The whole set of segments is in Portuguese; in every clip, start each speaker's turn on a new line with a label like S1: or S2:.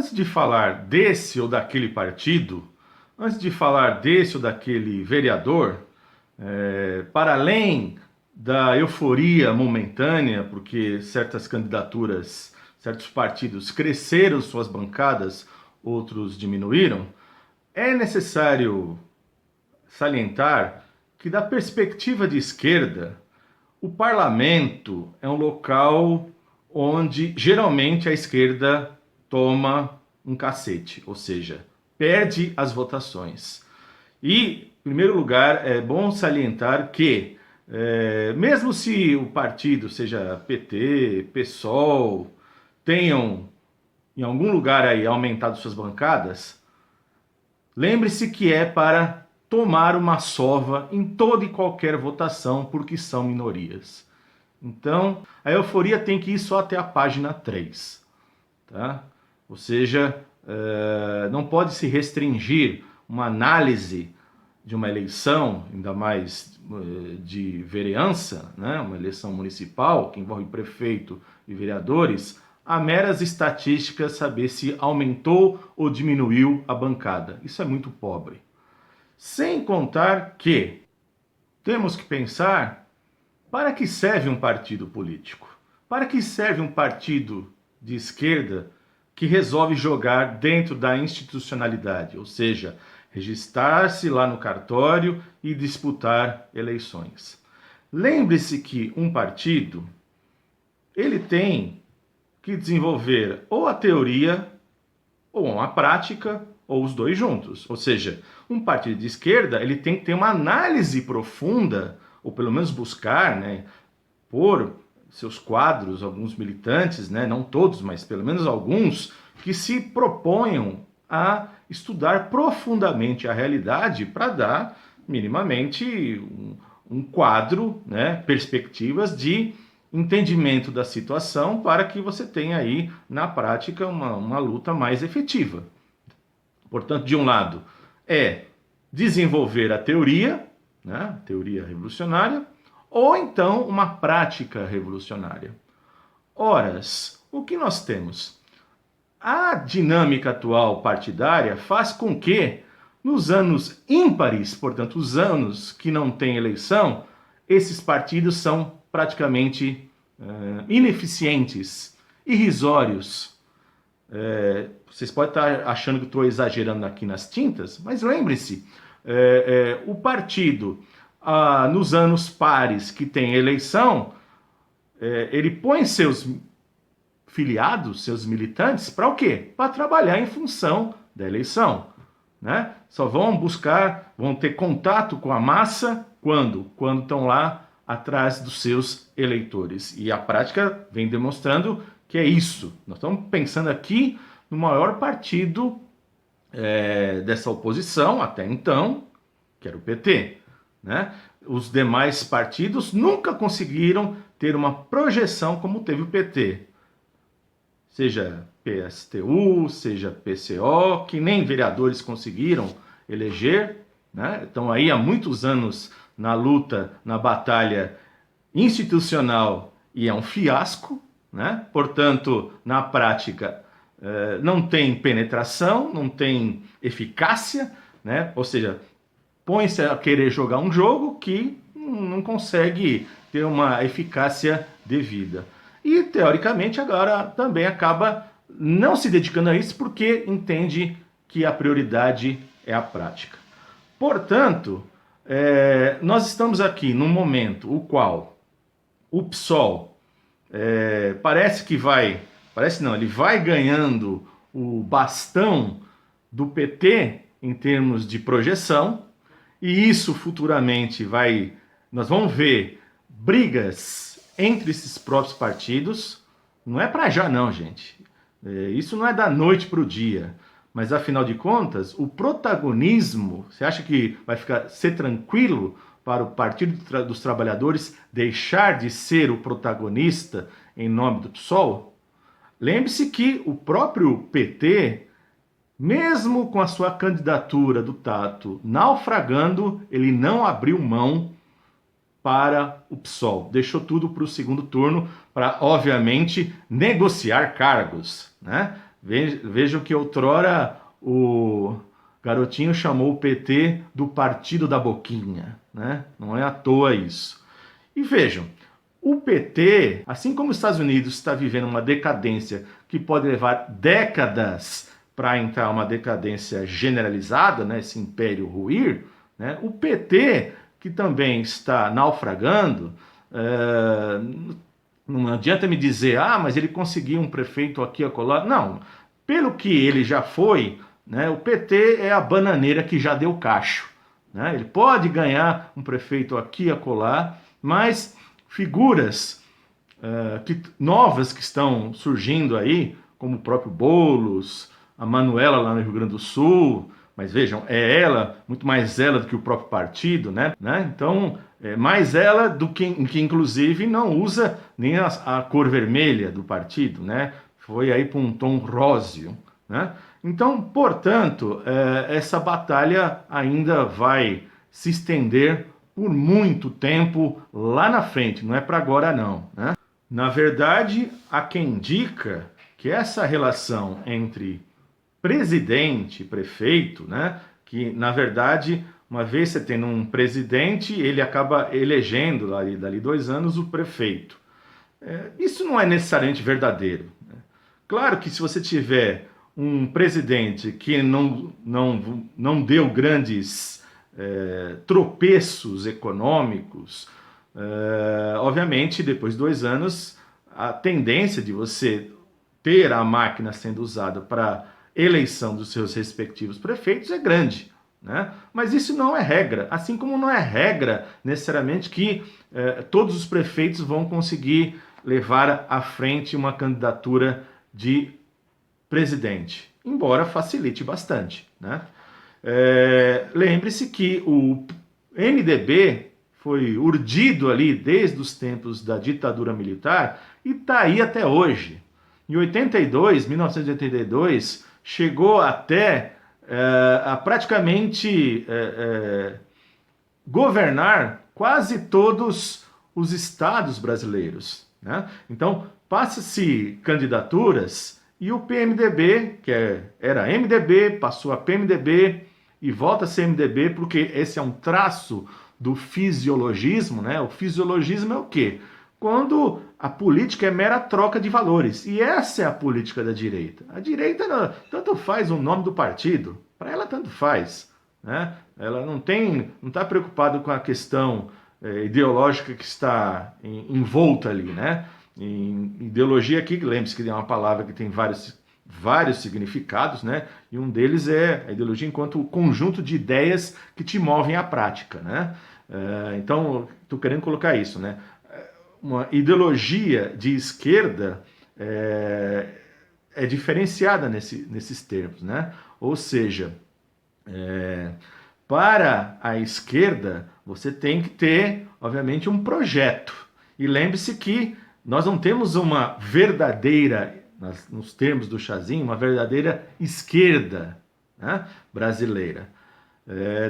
S1: antes de falar desse ou daquele partido, antes de falar desse ou daquele vereador, para além da euforia momentânea, porque certas candidaturas, certos partidos cresceram suas bancadas, outros diminuíram, é necessário salientar que, da perspectiva de esquerda, o parlamento é um local onde geralmente a esquerda toma um cacete, ou seja, perde as votações. E, em primeiro lugar, é bom salientar que, mesmo se o partido, seja PT, PSOL, tenham em algum lugar aí aumentado suas bancadas, lembre-se que é para tomar uma sova em toda e qualquer votação, porque são minorias. Então, a euforia tem que ir só até a página 3. Tá? Ou seja, não pode se restringir uma análise de uma eleição, ainda mais de vereança, né? Uma eleição municipal que envolve prefeito e vereadores, a meras estatísticas, saber se aumentou ou diminuiu a bancada. Isso é muito pobre. Sem contar que temos que pensar para que serve um partido político? Para que serve um partido de esquerda que resolve jogar dentro da institucionalidade, ou seja, registrar-se lá no cartório e disputar eleições? Lembre-se que um partido, ele tem que desenvolver ou a teoria ou a prática, ou os dois juntos. Ou seja, um partido de esquerda, ele tem que ter uma análise profunda, ou pelo menos buscar, né, por seus quadros, alguns militantes, né, não todos, mas pelo menos alguns, que se proponham a estudar profundamente a realidade para dar minimamente um quadro, né, perspectivas de entendimento da situação para que você tenha aí, na prática, uma luta mais efetiva. Portanto, de um lado, é desenvolver a teoria, né, teoria revolucionária, ou então uma prática revolucionária. Horas, o que nós temos? A dinâmica atual partidária faz com que, nos anos ímpares, portanto, os anos que não tem eleição, esses partidos são praticamente ineficientes, irrisórios. Vocês podem estar achando que estou exagerando aqui nas tintas, mas lembre-se, o partido, nos anos pares que tem eleição, ele põe seus filiados, seus militantes, para o quê? Para trabalhar em função da eleição. Né? Só vão buscar, vão ter contato com a massa quando? Quando estão lá atrás dos seus eleitores. E a prática vem demonstrando que é isso. Nós estamos pensando aqui no maior partido dessa oposição, até então, que era o PT. Né? Os demais partidos nunca conseguiram ter uma projeção como teve o PT. Seja PSTU, seja PCO, que nem vereadores conseguiram eleger, né? Estão aí há muitos anos na luta, na batalha institucional e é um fiasco, né? Portanto, na prática, não tem penetração, não tem eficácia, né? Ou seja, põe-se a querer jogar um jogo que não consegue ter uma eficácia devida. E, teoricamente, agora também acaba não se dedicando a isso porque entende que a prioridade é a prática. Portanto, nós estamos aqui num momento o qual o PSOL parece que vai... Parece não, ele vai ganhando o bastão do PT em termos de projeção, e isso futuramente vai... Nós vamos ver brigas entre esses próprios partidos. Não é para já não, gente. Isso não é da noite para o dia. Mas, afinal de contas, o protagonismo... Você acha que vai ser tranquilo para o Partido dos Trabalhadores deixar de ser o protagonista em nome do PSOL? Lembre-se que o próprio PT, mesmo com a sua candidatura do Tato naufragando, ele não abriu mão para o PSOL. Deixou tudo para o segundo turno para, obviamente, negociar cargos. Né? Vejam que outrora o Garotinho chamou o PT do partido da boquinha, né? Não é à toa isso. E vejam, o PT, assim como os Estados Unidos está vivendo uma decadência que pode levar décadas para entrar uma decadência generalizada, né, esse império ruir, né, o PT, que também está naufragando, não adianta me dizer, mas ele conseguiu um prefeito aqui, acolá. Não, pelo que ele já foi, né, o PT é a bananeira que já deu cacho. Né? Ele pode ganhar um prefeito aqui, acolá, mas figuras novas que estão surgindo aí, como o próprio Boulos, a Manuela lá no Rio Grande do Sul, mas vejam, é ela, muito mais ela do que o próprio partido, né? Então, é mais ela do que inclusive não usa nem a cor vermelha do partido, né? Foi aí para um tom róseo, né? Então, portanto, essa batalha ainda vai se estender por muito tempo lá na frente, não é para agora não, né? Na verdade, há quem indica que essa relação entre presidente e prefeito, né, que na verdade, uma vez você tendo um presidente, ele acaba elegendo dali 2 anos o prefeito. Isso não é necessariamente verdadeiro. Né? Claro que se você tiver um presidente que não deu grandes tropeços econômicos, obviamente, depois de 2 anos, a tendência de você ter a máquina sendo usada para eleição dos seus respectivos prefeitos é grande. Né? Mas isso não é regra, assim como não é regra necessariamente que todos os prefeitos vão conseguir levar à frente uma candidatura de presidente, embora facilite bastante. Né? Lembre-se que o MDB foi urdido ali desde os tempos da ditadura militar e está aí até hoje. Em 1982, chegou até a praticamente governar quase todos os estados brasileiros. Né? Então, passa-se candidaturas e o PMDB, que era MDB, passou a PMDB e volta a ser MDB, porque esse é um traço do fisiologismo, né? O fisiologismo é o quê? Quando a política é mera troca de valores. E essa é a política da direita. A direita tanto faz o nome do partido, para ela tanto faz. Né? Ela não está preocupada com a questão ideológica que está envolta ali. Né? Em ideologia aqui, lembre-se que é uma palavra que tem vários significados, né? E um deles é a ideologia enquanto conjunto de ideias que te movem à prática. Né? Então, estou querendo colocar isso, né? Uma ideologia de esquerda é diferenciada nesses termos, né? Ou seja, para a esquerda, você tem que ter, obviamente, um projeto. E lembre-se que nós não temos uma verdadeira, nos termos do Chazinho, uma verdadeira esquerda, né, brasileira.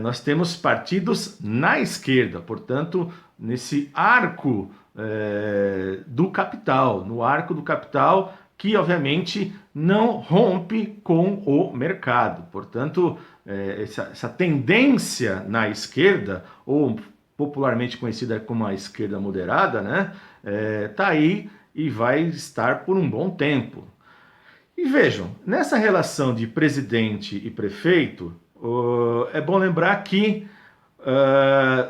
S1: Nós temos partidos na esquerda, portanto, nesse arco do capital, no arco do capital que, obviamente, não rompe com o mercado. Portanto, essa tendência na esquerda, ou popularmente conhecida como a esquerda moderada, né, tá aí e vai estar por um bom tempo. E vejam, nessa relação de presidente e prefeito, é bom lembrar que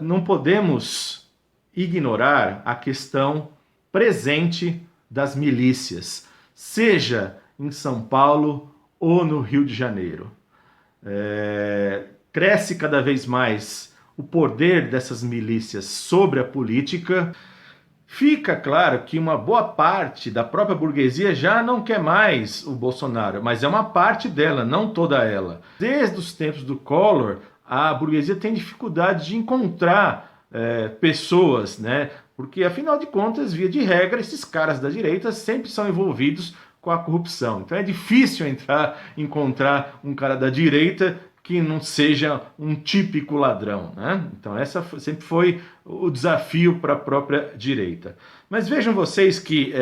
S1: não podemos ignorar a questão presente das milícias, seja em São Paulo ou no Rio de Janeiro. Cresce cada vez mais o poder dessas milícias sobre a política. Fica claro que uma boa parte da própria burguesia já não quer mais o Bolsonaro, mas é uma parte dela, não toda ela. Desde os tempos do Collor, a burguesia tem dificuldade de encontrar pessoas, né? Porque, afinal de contas, via de regra, esses caras da direita sempre são envolvidos com a corrupção. Então é difícil encontrar um cara da direita que não seja um típico ladrão. Né? Então essa sempre foi o desafio para a própria direita. Mas vejam vocês que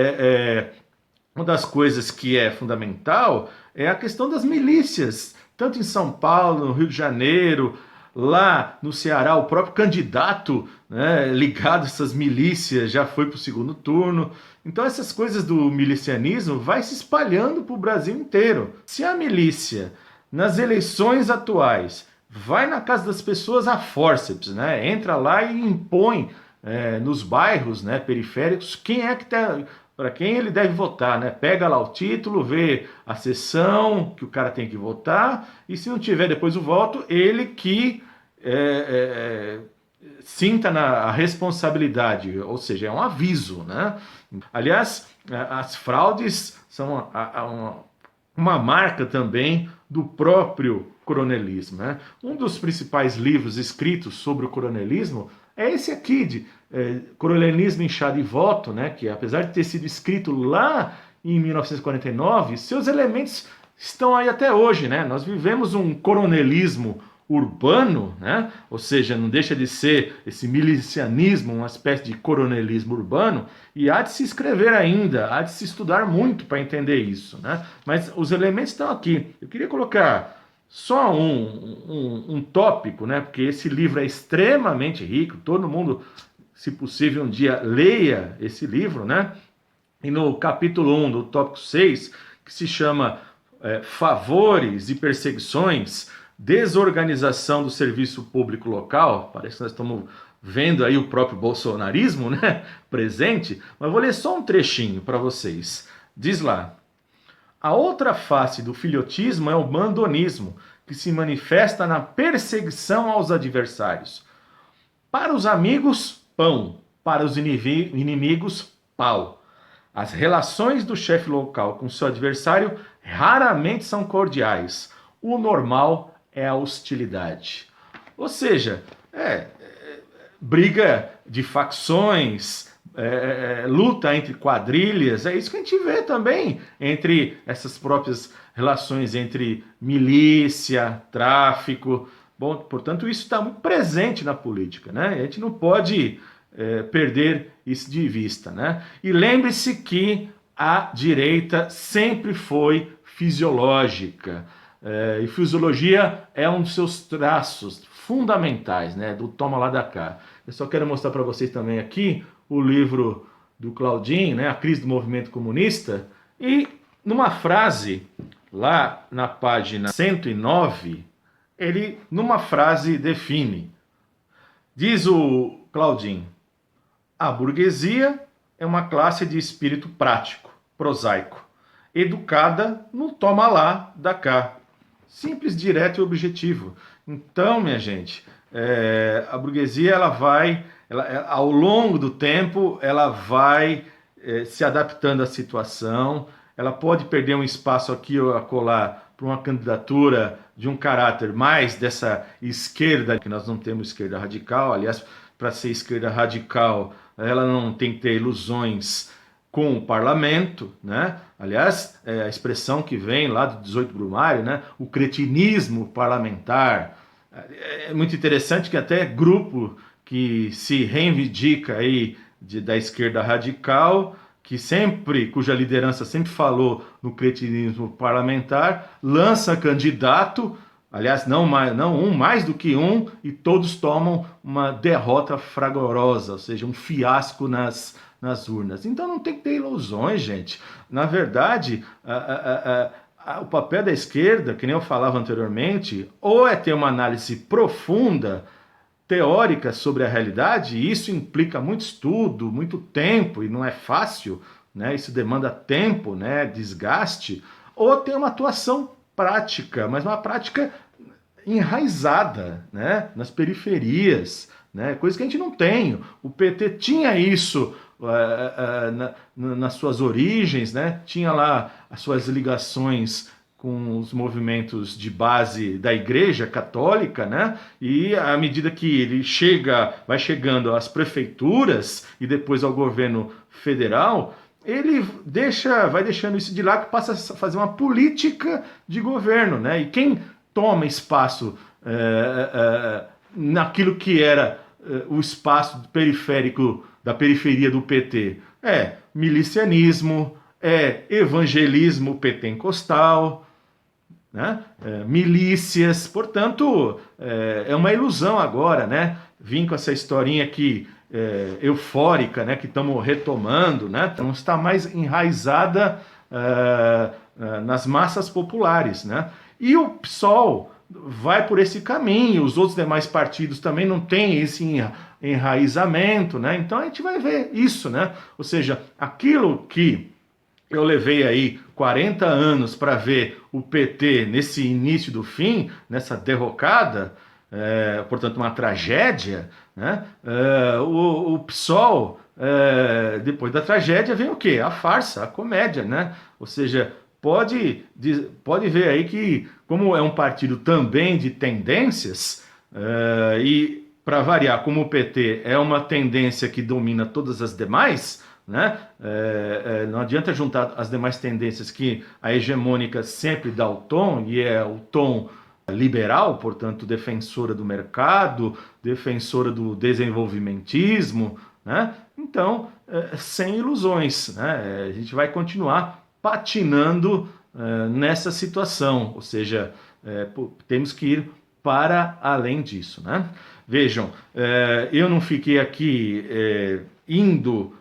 S1: uma das coisas que é fundamental é a questão das milícias, tanto em São Paulo, no Rio de Janeiro, lá no Ceará, o próprio candidato, né, ligado a essas milícias já foi para o segundo turno. Então essas coisas do milicianismo vai se espalhando para o Brasil inteiro. Se a milícia, nas eleições atuais, vai na casa das pessoas a fórceps, né, entra lá e impõe nos bairros, né, periféricos, quem é que está, para quem ele deve votar, né? Pega lá o título, vê a sessão que o cara tem que votar, e se não tiver depois o voto, ele que sinta a responsabilidade, ou seja, é um aviso, né? Aliás, as fraudes são uma marca também do próprio coronelismo, né? Um dos principais livros escritos sobre o coronelismo é esse aqui, de Coronelismo, Inchado e Voto, né? Que apesar de ter sido escrito lá em 1949, seus elementos estão aí até hoje, né? Nós vivemos um coronelismo urbano, né? Ou seja, não deixa de ser esse milicianismo, uma espécie de coronelismo urbano, e há de se escrever ainda, há de se estudar muito para entender isso, né? Mas os elementos estão aqui. Eu queria colocar só um tópico, né? Porque esse livro é extremamente rico, todo mundo, se possível, um dia leia esse livro, né? E no capítulo 1 do tópico 6, que se chama Favores e Perseguições, Desorganização do Serviço Público Local, parece que nós estamos vendo aí o próprio bolsonarismo, né, presente, mas vou ler só um trechinho para vocês. Diz lá: a outra face do filhotismo é o mandonismo, que se manifesta na perseguição aos adversários. Para os amigos, pão, para os inimigos, pau. As relações do chefe local com seu adversário raramente são cordiais. O normal é a hostilidade. Ou seja, briga de facções, luta entre quadrilhas, é isso que a gente vê também entre essas próprias relações entre milícia, tráfico. Bom, portanto, isso está muito presente na política, né? A gente não pode perder isso de vista, né? E lembre-se que a direita sempre foi fisiológica. E fisiologia é um dos seus traços fundamentais, né, do toma lá da cá. Eu só quero mostrar para vocês também aqui o livro do Claudin, né, A Crise do Movimento Comunista, e numa frase, lá na página 109, ele, numa frase, define. Diz o Claudin: a burguesia é uma classe de espírito prático, prosaico, educada no toma lá da cá. Simples, direto e objetivo. Então, minha gente, a burguesia ao longo do tempo, ela vai se adaptando à situação. Ela pode perder um espaço aqui ou acolá para uma candidatura de um caráter mais dessa esquerda, que nós não temos esquerda radical. Aliás, para ser esquerda radical, ela não tem que ter ilusões com o parlamento, né? Aliás, a expressão que vem lá do 18 Brumário, né? O cretinismo parlamentar. É muito interessante que até grupo que se reivindica aí da esquerda radical, cuja liderança sempre falou no cretinismo parlamentar, lança candidato, aliás, não mais do que um, e todos tomam uma derrota fragorosa, ou seja, um fiasco nas urnas. Então não tem que ter ilusões, gente. Na verdade, o papel da esquerda, que nem eu falava anteriormente, ou é ter uma análise profunda, teórica sobre a realidade, e isso implica muito estudo, muito tempo, e não é fácil, né? Isso demanda tempo, né? Desgaste, ou ter uma atuação prática, mas uma prática enraizada, né? Nas periferias, né? Coisa que a gente não tem. O PT tinha isso nas suas origens, né? Tinha lá as suas ligações com os movimentos de base da Igreja Católica, né? E à medida que ele vai chegando às prefeituras e depois ao governo federal, ele vai deixando isso de lado, que passa a fazer uma política de governo, né? E quem toma espaço naquilo que era o espaço periférico da periferia do PT? Milicianismo, evangelismo pentecostal, né? Milícias, portanto, é uma ilusão agora, né? Vim com essa historinha aqui eufórica, né? Que estamos retomando, né? Então está mais enraizada nas massas populares, né? E o PSOL vai por esse caminho, os outros demais partidos também não têm esse enraizamento, né? Então a gente vai ver isso, né? Ou seja, aquilo que eu levei aí 40 anos para ver o PT nesse início do fim, nessa derrocada, portanto uma tragédia, né? O PSOL, depois da tragédia, vem o quê? A farsa, a comédia, né? Ou seja, pode ver aí que, como é um partido também de tendências, e para variar, como o PT é uma tendência que domina todas as demais, né? Não adianta juntar as demais tendências que a hegemônica sempre dá o tom, e é o tom liberal, portanto, defensora do mercado, defensora do desenvolvimentismo, né? Então, sem ilusões, né? A gente vai continuar patinando nessa situação, ou seja, temos que ir para além disso, né? Vejam, eu não fiquei aqui indo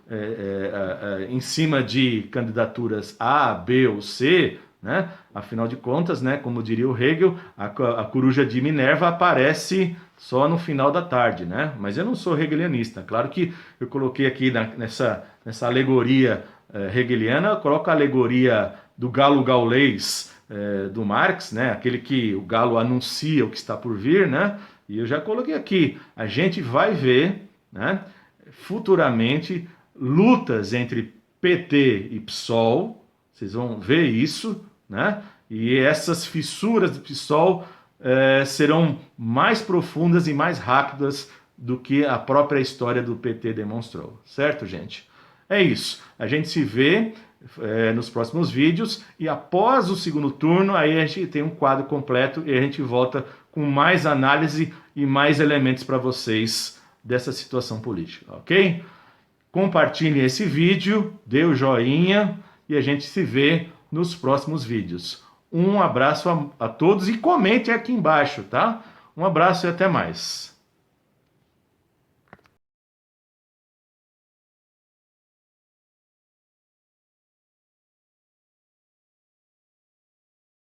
S1: em cima de candidaturas A, B ou C, né? Afinal de contas, né, como diria o Hegel, a coruja de Minerva aparece só no final da tarde, né? Mas eu não sou hegelianista. Claro que eu coloquei aqui nessa alegoria hegeliana, eu coloco a alegoria do galo gaulês do Marx, né? Aquele que o galo anuncia o que está por vir, né? E eu já coloquei aqui, a gente vai ver, né, futuramente lutas entre PT e PSOL, vocês vão ver isso, né? E essas fissuras do PSOL serão mais profundas e mais rápidas do que a própria história do PT demonstrou, certo, gente? É isso, a gente se vê nos próximos vídeos, e após o segundo turno, aí a gente tem um quadro completo e a gente volta com mais análise e mais elementos para vocês dessa situação política, ok? Compartilhem esse vídeo, dê o joinha e a gente se vê nos próximos vídeos. Um abraço a todos e comentem aqui embaixo, tá? Um abraço e até mais.